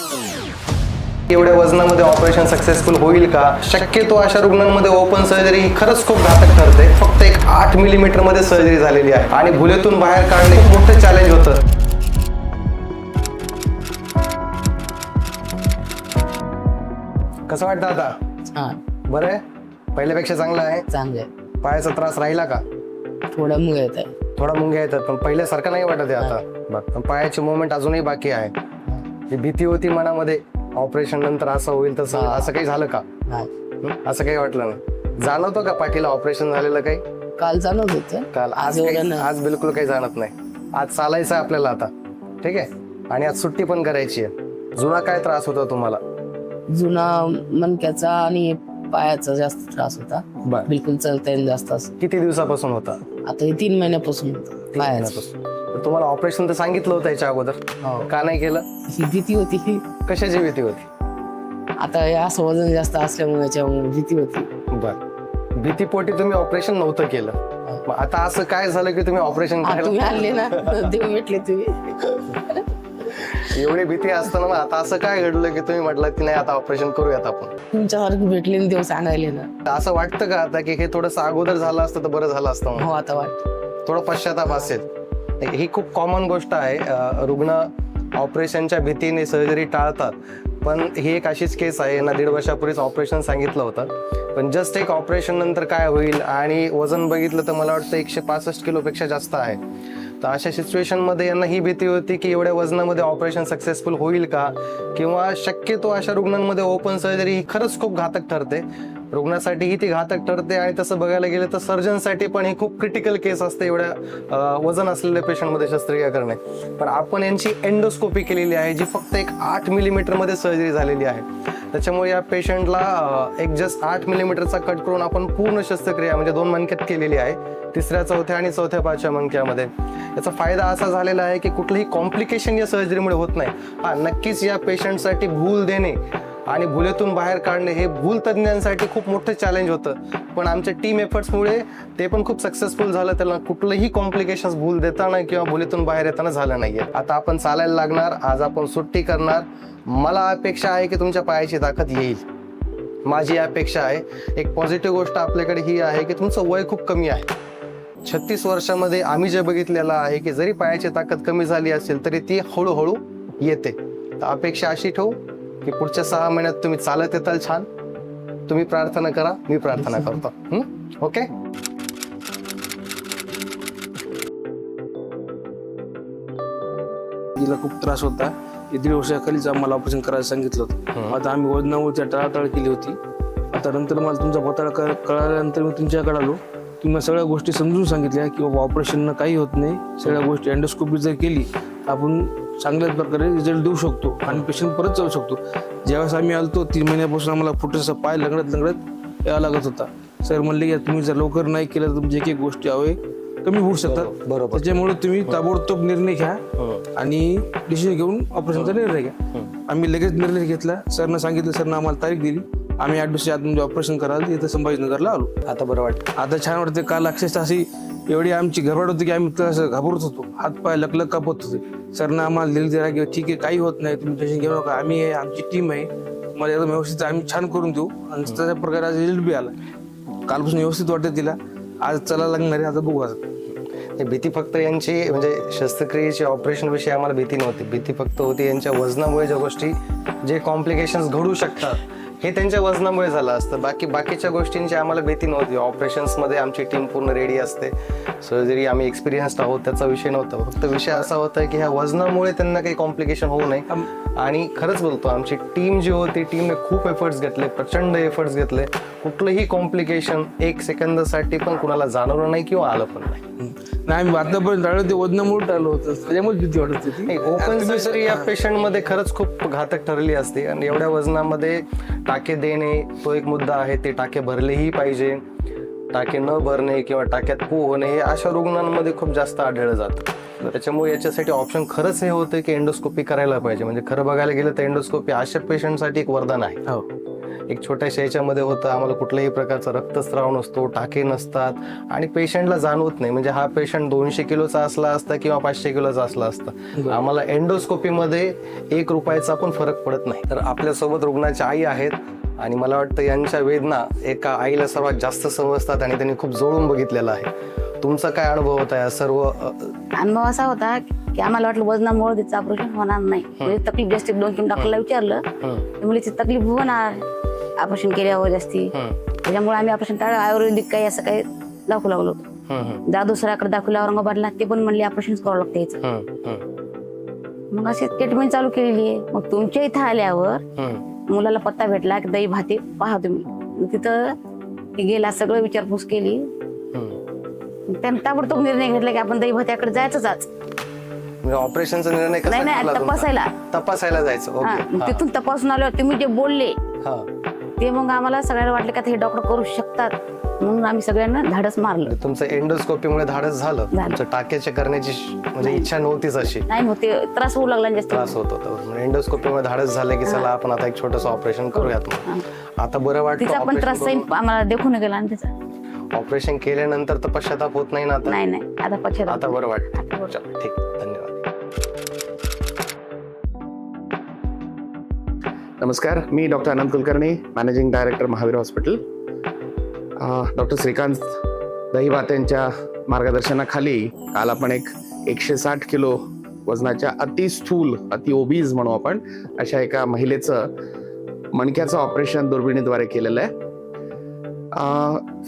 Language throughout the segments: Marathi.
एवढ्या वजनामध्ये ऑपरेशन सक्सेसफुल होईल का? शक्यतो अशा रुग्णांमध्ये ओपन सर्जरी ही खरंच खूप घातक ठरते. फक्त एक 8 मिलीमीटर मध्ये सर्जरी झालेली आहे आणि भुलेतून बाहेर काढणे खूप मोठं चॅलेंज होतं. कसं वाटतं आता? छान, बरं आहे? पहिल्यापेक्षा चांगलं आहे? चांगलं आहे. पायाचा त्रास राहिला का? थोडा मुंग येत आहे. थोडा मुंग्या येतात पण पहिल्यासारखं नाही वाटत आहे आता. बरं, पण पायाची मुवमेंट अजूनही बाकी आहे. जी भीती होती मनामध्ये ऑपरेशन नंतर असं होईल तसं, असं काही झालं का? नाही, असं काही वाटलं नाही? जाणवतं का पाठीला ऑपरेशन झालेलं काही? काल जाणवत होतं. काल आज आज बिलकुल काही जाणत नाही. आज चालायचं आहे आपल्याला आता. ठीक आहे. आणि आज सुट्टी पण करायची आहे. जुना काय त्रास होता तुम्हाला? जुना मणक्याचा आणि पायाचा जास्त त्रास होता. बरं. बिलकुल चलता येईल जास्त असं. किती दिवसापासून होता? आता हे 3 महिन्यापासून होतं पायाचं. तर तुम्हाला ऑपरेशन तर सांगितलं होतं याच्या अगोदर, हो. का नाही केलं? ही भीती होती की कशाची भीती होती? आता हे असं वजन जास्त असल्यामुळे याच्यामुळे भीती होती. बर, भीतीपोटी तुम्ही ऑपरेशन नव्हतं केलं. मग आता असं काय झालं की तुम्ही ऑपरेशन तुम्ही आणले ना, देव भेटले तुम्ही. एवढी भीती असताना मग आता असं काय घडलं की तुम्ही म्हटलं की नाही आता ऑपरेशन करूयात आपण? तुमच्यासारखं भेटले ना देव सांगायले ना. असं वाटतं का आता की हे थोडंसं अगोदर झालं असतं तर बरं झालं असतं? हो, आता वाटत. थोडा पश्चाताप असेल. ही खूप कॉमन गोष्ट आहे. रुग्ण ऑपरेशनच्या भीतीने सर्जरी टाळतात. पण ही एक अशीच केस आहे. यांना 1.5 वर्षापूर्वीच ऑपरेशन सांगितलं होतं. पण जस्ट एक ऑपरेशन नंतर काय होईल आणि वजन बघितलं तर मला वाटतं 165 किलोपेक्षा जास्त आहे. तर अशा सिच्युएशनमध्ये यांना ही भीती होती की एवढ्या वजनामध्ये ऑपरेशन सक्सेसफुल होईल का? किंवा शक्यतो अशा रुग्णांमध्ये ओपन सर्जरी ही खरंच खूप घातक ठरते. रुग्णासाठीही ती घातक ठरते आणि तसं बघायला गेलं तर सर्जनसाठी पण ही खूप क्रिटिकल केस असते एवढ्या वजन असलेल्या पेशंटमध्ये शस्त्रक्रिया करणे. पण आपण यांची एंडोस्कोपी केलेली आहे जी फक्त एक 8 मिलीमीटरमध्ये सर्जरी झालेली आहे. त्याच्यामुळे या पेशंटला एक जस्ट 8 मिलीमीटरचा कट करून आपण पूर्ण शस्त्रक्रिया म्हणजे 2 मणक्यात केलेली आहे. 3ऱ्या, 4थ्या आणि 4थ्या, 5व्या मणक्यामध्ये. याचा फायदा असा झालेला आहे की कुठलंही कॉम्प्लिकेशन या सर्जरीमुळे होत नाही. हा, नक्कीच या पेशंटसाठी भूल देणे आणि भुलेतून बाहेर काढणे हे भूल तज्ञांसाठी खूप मोठं चॅलेंज होतं. पण आमच्या टीम एफर्ट्समुळे ते पण खूप सक्सेसफुल झालं. त्याला कुठलंही कॉम्प्लिकेशन्स भूल देताना किंवा भुलेतून बाहेर येताना झालं नाहीये. आता आपण चालायला लागणार. आज आपण सुट्टी करणार. मला अपेक्षा आहे की तुमच्या पायाची ताकद येईल. माझी अपेक्षा आहे. एक पॉझिटिव्ह गोष्ट आपल्याकडे ही आहे की तुमचं वय खूप कमी आहे. 36 वर्षामध्ये आम्ही जे बघितलेलं आहे की जरी पायाची ताकद कमी झाली असेल तरी ती हळूहळू येते. तर अपेक्षा अशी ठेवू की पुढच्या 6 महिन्यात तुम्ही चालत येताल छान. तुम्ही प्रार्थना करा, मी प्रार्थना करतो. ओके. तिला खूप त्रास होता. 1.5 वर्षाखालीच आम्हाला ऑपरेशन करायला सांगितलं होतं. आता आम्ही वजनावरती टाळाटाळ केली होती. आता नंतर मला तुमचा पत्ता कळाल्यानंतर मी तुमच्याकडे आलो. तुम्ही सगळ्या गोष्टी समजून सांगितल्या की बाबा ऑपरेशननं काही होत नाही. सगळ्या गोष्टी एंडोस्कोपी जर केली आपण चांगल्याच प्रकारे रिझल्ट देऊ शकतो आणि पेशंट परत जाऊ शकतो. ज्यावेळेस आम्ही आलतो 3 महिन्यापासून आम्हाला फुटेचा पाय लंगडत यावा लागत होता. सर म्हणले की तुम्ही जर लवकर नाही केलं तर तुमची एक गोष्टी कमी होऊ शकतात. बरोबर. त्याच्यामुळे तुम्ही ताबडतोब निर्णय घ्या आणि डिसिजन घेऊन ऑपरेशनचा निर्णय घ्या. आम्ही लगेच निर्णय घेतला. सरनं सांगितलं, सरनं आम्हाला तारीख दिली. आम्ही 8 दिवसाच्या आत म्हणजे ऑपरेशन करायला इथं संभाजीनगरला आलो. आता बरं वाटतं? आता छान वाटतं. काल अक्षरशः अशी एवढी आमची घबराट होती की आम्ही असं घाबरत होतो. हातपाय लकलक कापत होते. सरनं आम्हाला दिली जरा की ठीक आहे काही होत नाही, तुम्ही टेन्शन घेऊ नका, आम्ही आहे, आमची टीम आहे, तुम्हाला एकदम व्यवस्थित आम्ही छान करून देऊ. आणि तशा प्रकारे आज रिझल्ट बी आला. कालपासून व्यवस्थित वाटतं तिला. आज चला लागणार आहे. आता बघू. ही भीती फक्त यांची म्हणजे शस्त्रक्रियेची ऑपरेशन विषयी आम्हाला भीती नव्हती. भीती फक्त होती यांच्या वजनामुळे ज्या गोष्टी जे कॉम्प्लिकेशन्स घडू शकतात हे त्यांच्या वजनामुळे झालं असतं. बाकीच्या गोष्टींची आम्हाला भीती नव्हती. ऑपरेशन्समध्ये आमची टीम पूर्ण रेडी असते. सर्जरी आम्ही एक्सपिरियन्स्ड आहोत, त्याचा विषय नव्हता. फक्त विषय असा होता की ह्या वजनामुळे त्यांना काही कॉम्प्लिकेशन होऊ नये. आणि खरंच बोलतो आमची टीम जी होती टीमने खूप एफर्ट्स घेतले, प्रचंड एफर्ट्स घेतले. कुठलंही कॉम्प्लिकेशन 1 सेकंदासाठी पण कुणाला जाणवलं नाही किंवा आलं पण नाही. आम्ही आतापर्यंत टाळलं ते वजनामुळे टाळलं होतं. त्याच्यामुळे भीती वाटत होती. ओपन सर्जरी या पेशंटमध्ये खरंच खूप घातक ठरली असते. आणि एवढ्या वजनामध्ये टाके देणे तो एक मुद्दा आहे. ते टाके भरलेही पाहिजे. टाके न भरणे किंवा टाक्यात पू होणे हे अशा रुग्णांमध्ये खूप जास्त आढळलं जातं. त्याच्यामुळे याच्यासाठी ऑप्शन खरंच हे होतं की एंडोस्कोपी करायला पाहिजे. म्हणजे खरं बघायला गेलं तर एंडोस्कोपी अशा पेशंटसाठी एक वरदान आहे. एक छोट्याशा याच्यामध्ये होतं, आम्हाला कुठल्याही प्रकारचा रक्तस्राव नसतो, टाके नसतात आणि पेशंटला जाणवत नाही. म्हणजे हा पेशंट 200 किलोचा असला असता किंवा 500 किलोचा असला असता, आम्हाला एंडोस्कोपीमध्ये 1 रुपयाचा पण फरक पडत नाही. तर आपल्यासोबत रुग्णाची आई आहेत आणि मला वाटतं यांच्या वेदना एका आईला सर्वात जास्त समजतात आणि त्यांनी खूप जवळून बघितलेलं आहे. तुमचा काय अनुभव होता या सर्व अनुभव असा होता की आम्हाला वाटलं वजनामुळे तिचं ऑपरेशन होणार नाही. म्हणजे तकलीफ जास्त 2-3 डॉक्टरला विचारलं, त्यामुळे तिची तकलीफ होणार ऑपरेशन केल्यावर जास्ती. त्याच्यामुळे आम्ही ऑपरेशन टाळलं. आयुर्वेदिक काही असं काही दाखवू लागलो. दादू सराकडे दाखवलं औरंगाबादला, ते पण म्हणले ऑपरेशन करावं लागतं याचं. मग अशी ट्रीटमेंट चालू केलेली आहे. मग तुमच्या इथं आल्यावर मुलाला पत्ता भेटला की दही भाते पहा तुम्ही. मग तिथं गेला, सगळं विचारपूस केली. त्यानं ताबडतोब निर्णय घेतला की आपण दही भात्याकडे जायचंच आज. ऑपरेशनचा निर्णय कसा नाही, घेतला तुमचा? तपासायला जायचं. मग तिथून तपासून आल्यावर तुम्ही जे बोलले ते मग आम्हाला सगळ्यांना वाटलं की आता हे डॉक्टर करू शकतात, म्हणून आम्ही सगळ्यांना धाडस मारलं. तुमचं एंडोस्कोपीमुळे धाडस झालं. तुमचं टाक्याचे करण्याची म्हणजे इच्छा नव्हतीच अशी. नाही होते, त्रास होऊ लागला जास्त. त्रास होत होता. एंडोस्कोपीमुळे धाडस झालं की चला आपण आता एक छोटंसं ऑपरेशन करूयात. आता बरं तिचा पण त्रास वाटतं. आम्हाला देखून गेला आणि त्याचा ऑपरेशन केल्यानंतर तर पश्चाताप होत नाही ना आता? नाही, आता पश्चाताप. आता बरं वाटतं. चला, ठीक, धन्यवाद. नमस्कार, मी doctor Anant Kulkarni, managing director Mahavir hospital. Doctor Shrikant Dahibhat यांच्या मार्गदर्शनाखाली काल आपण एक 160 किलो वजनाच्या अतिस्थूल, अति ओबीज म्हणू आपण, अशा एका महिलेचं मणक्याचं ऑपरेशन दुर्बिणीद्वारे केलेलं आहे.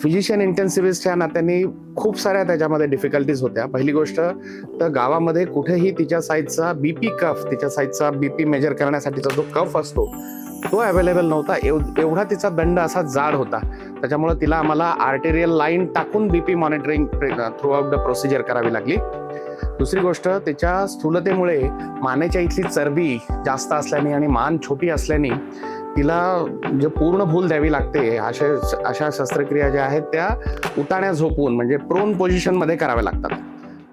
फिजिशियन इंटेन्सिव्हिस्टच्या नात्याने खूप साऱ्या त्याच्यामध्ये डिफिकल्टीज होत्या. पहिली गोष्ट तर गावामध्ये कुठेही तिच्या साईजचा बीपी कफ, तिच्या साईजचा बीपी मेजर करण्यासाठीचा जो कफ असतो तो अवेलेबल नव्हता. एवढा तिचा दंड असा जाड होता. त्याच्यामुळे तिला आम्हाला आर्टेरियल लाईन टाकून BP monitoring through out the procedure करावी लागली. दुसरी गोष्ट, त्याच्या स्थूलतेमुळे मानेच्या इथली चरबी जास्त असल्याने आणि मान छोटी असल्याने तिला जे पूर्ण भूल द्यावी लागते. अशा शस्त्रक्रिया ज्या आहेत त्या उताण्या झोपून म्हणजे प्रोन पोझिशनमध्ये कराव्या लागतात.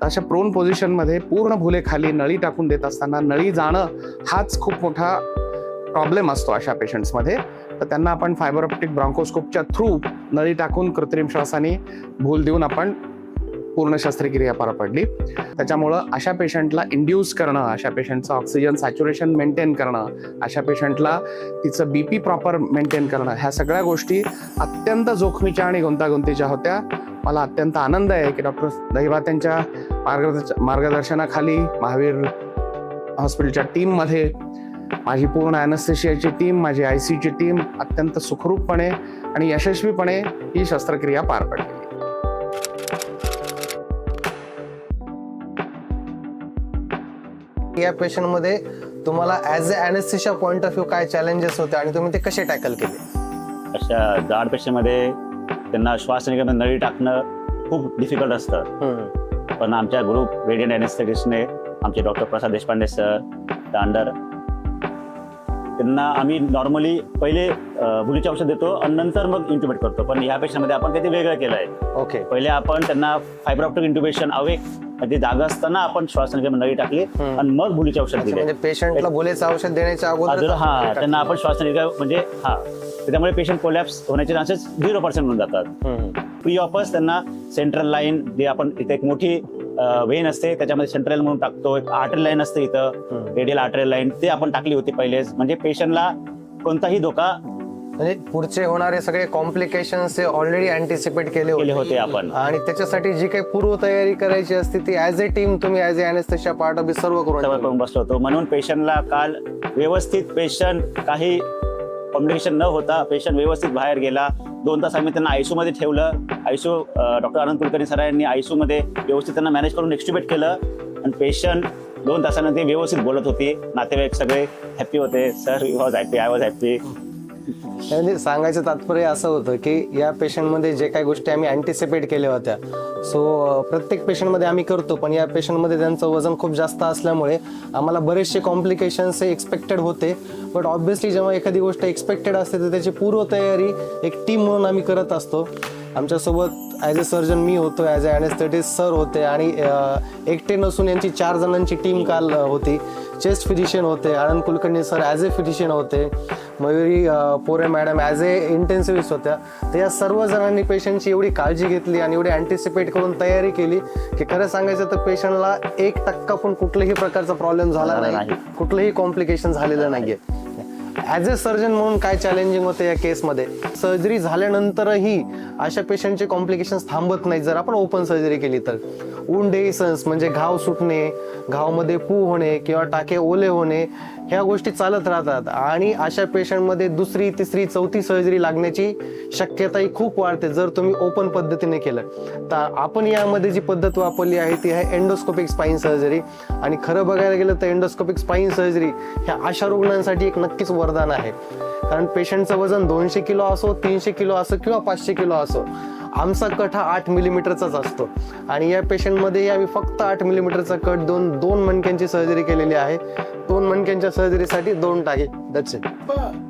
तर अशा प्रोन पोझिशनमध्ये पूर्ण भुले खाली नळी टाकून देत असताना नळी जाणं हाच खूप मोठा प्रॉब्लेम असतो अशा पेशंट्समध्ये. तर त्यांना आपण फायबर ऑप्टिक ब्रॉन्कोस्कोपच्या थ्रू नळी टाकून कृत्रिम श्वासाने भूल देऊन आपण पूर्ण शस्त्रक्रिया पार पडली. त्याच्यामुळं अशा पेशंटला इंड्यूस करणं, अशा पेशंटचं ऑक्सिजन सॅच्युरेशन मेंटेन करणं, अशा पेशंटला तिचं बीपी प्रॉपर मेंटेन करणं, ह्या सगळ्या गोष्टी अत्यंत जोखमीच्या आणि गुंतागुंतीच्या होत्या. मला अत्यंत आनंद आहे की डॉक्टर दहीभात यांच्या मार्गदर्शनाखाली महावीर हॉस्पिटलच्या टीममध्ये माझी पूर्ण ॲनेस्थेशियाची टीम, माझी ICUची टीम अत्यंत सुखरूपपणे आणि यशस्वीपणे ही शस्त्रक्रिया पार पडली. या पेशंटमध्ये तुम्हाला as a anaesthesia point of view काय चॅलेंजेस होते आणि तुम्ही ते कसे टॅकल केले? अशा जाड पेशंटमध्ये त्यांना श्वास नळी टाकणं खूप डिफिकल्ट असतं. पण आमच्या ग्रुप रेडियंट ॲनेस्थेटिस्टने आमचे डॉक्टर प्रसाद देशपांडे सर अंडर त्यांना आम्ही नॉर्मली पहिले भुलीचे औषध देतो आणि नंतर मग इंट्युबेट करतो. पण ह्या पेशंटमध्ये आपण काहीतरी वेगळं केलं आहे. ओके, पहिले आपण त्यांना फायबर ऑप्टिक इंट्युबेशन अवेक ते जागा असताना आपण श्वास नळी टाकली आणि मग भुलीचे औषध दिले. म्हणजे पेशंटला भुलेचं औषध देण्याच्या अगोदर त्यांना आपण श्वास म्हणजे त्याच्यामुळे पेशंट कोलॅप्स होण्याचे चान्सेस 0% होऊन जातात. फ्री ऑफच त्यांना सेंट्रल लाईन, जे आपण इथे एक मोठी वेन असते त्याच्यामध्ये सेंट्रल म्हणून टाकतो, एक आर्टरी लाईन असते इथं रेडियल आर्टरी लाईन, ते आपण टाकली होती पहिलेच. म्हणजे पेशंटला कोणताही धोका म्हणजे पुढचे होणारे सगळे कॉम्प्लिकेशन्स ऑलरेडी अँटिसिपेट केले होते आपण. आणि त्याच्यासाठी जी काही पूर्वतयारी करायची असते ती ऍज अ टीम तुम्ही as a anaesthesia part of सर्व करून बसलो होतो. म्हणून पेशंटला काल व्यवस्थित पेशंट काही कॉम्प्लिकेशन न होता पेशंट व्यवस्थित बाहेर गेला. 2 तास आम्ही त्यांना ICU मध्ये ठेवलं. ICU डॉक्टर अनंत कुलकर्णी सरांनी ICU मध्ये व्यवस्थित त्यांना मॅनेज करून एक्स्ट्युबेट केलं आणि पेशंट 2 तासानंतर व्यवस्थित बोलत होती. नातेवाईक सगळे हॅप्पी होते. Sir was happy, I was happy. सांगायचं तात्पर्य असं होतं की या पेशंटमध्ये जे काही गोष्टी आम्ही अँटिसिपेट केल्या होत्या, सो प्रत्येक पेशंटमध्ये आम्ही करतो, पण या पेशंटमध्ये त्यांचं वजन खूप जास्त असल्यामुळे आम्हाला बरेचसे कॉम्प्लिकेशन्स हे एक्सपेक्टेड होते. बट ऑब्व्हियसली जेव्हा एखादी गोष्ट एक्सपेक्टेड असते तर त्याची पूर्वतयारी एक टीम म्हणून आम्ही करत असतो. आमच्यासोबत ॲज अ सर्जन मी होतो, ॲज अ ॲनेस्थेटिस्ट सर होते आणि एकटे नसून यांची 4 जणांची टीम काल होती. चेस्ट फिजिशियन होते, Anand Kulkarni sir as a physician होते, मयुरी पोरे मॅडम ॲज ए इंटेन्सिव्हिस्ट होत्या. तर या सर्व जणांनी पेशंटची एवढी काळजी घेतली आणि एवढी अँटिसिपेट करून तयारी केली की खरं सांगायचं तर पेशंटला 1% पण कुठल्याही प्रकारचा प्रॉब्लेम झाला नाही, कुठलंही कॉम्प्लिकेशन झालेलं नाहीये. ॲज अ सर्जन म्हणून काय चॅलेंजिंग होते या केसमध्ये, सर्जरी झाल्यानंतरही अशा पेशंटचे कॉम्प्लिकेशन्स थांबत नाहीत जर आपण ओपन सर्जरी केली तर. वुंड डेहिसन्स म्हणजे घाव सुटणे, घावमध्ये पू होणे किंवा टाके ओले होणे, ह्या गोष्टी चालत राहतात आणि अशा पेशंटमध्ये 2री, 3री, 4थी सर्जरी लागण्याची शक्यताही खूप वाढते जर तुम्ही ओपन पद्धतीने केलं. तर आपण यामध्ये जी पद्धत वापरली आहे ती आहे एंडोस्कोपिक स्पाइन सर्जरी. आणि खरं बघायला गेलं तर एंडोस्कोपिक स्पाइन सर्जरी ह्या अशा रुग्णांसाठी एक नक्कीच वरदान आहे. कारण पेशंटचं वजन 200 किलो असो, 300 किलो असो किंवा 500 किलो असो, आमचा कट हा 8 मिलीमीटरचाच असतो आणि या पेशंटमध्ये आम्ही फक्त 8 मिलीमीटरचा कट देऊन 2 मणक्यांची सर्जरी केलेली आहे. 2 मणक्यांच्या सर्जरीसाठी 2 टाके, दॅट्स इट.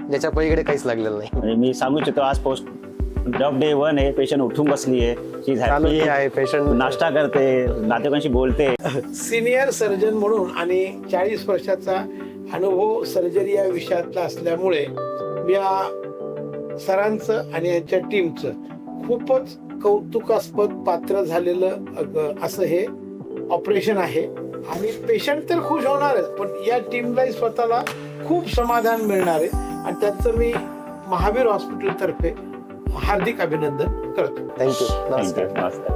ज्याच्या पलीकडे काहीच लागलेलं नाही. म्हणजे मी सांगू इच्छितो आज पोस्ट डे 1 आहे, पेशंट उठून बसली आहे, शी चालू happy आहे, पेशंट नाश्ता करते, नातेवाईकांशी बोलते. सिनियर सर्जन म्हणून आणि 40 वर्षाचा अनुभव सर्जरी या विषयातला असल्यामुळे या सरांचं आणि यांच्या टीमचं खूपच कौतुकास्पद पात्र झालेलं असं हे ऑपरेशन आहे. आणि पेशंट तर खुश होणारच, पण या टीमलाही स्वतःला खूप समाधान मिळणार आहे आणि त्यांचं मी महावीर हॉस्पिटल तर्फे हार्दिक अभिनंदन करतो. थँक्यू. नमस्कार. नमस्कार.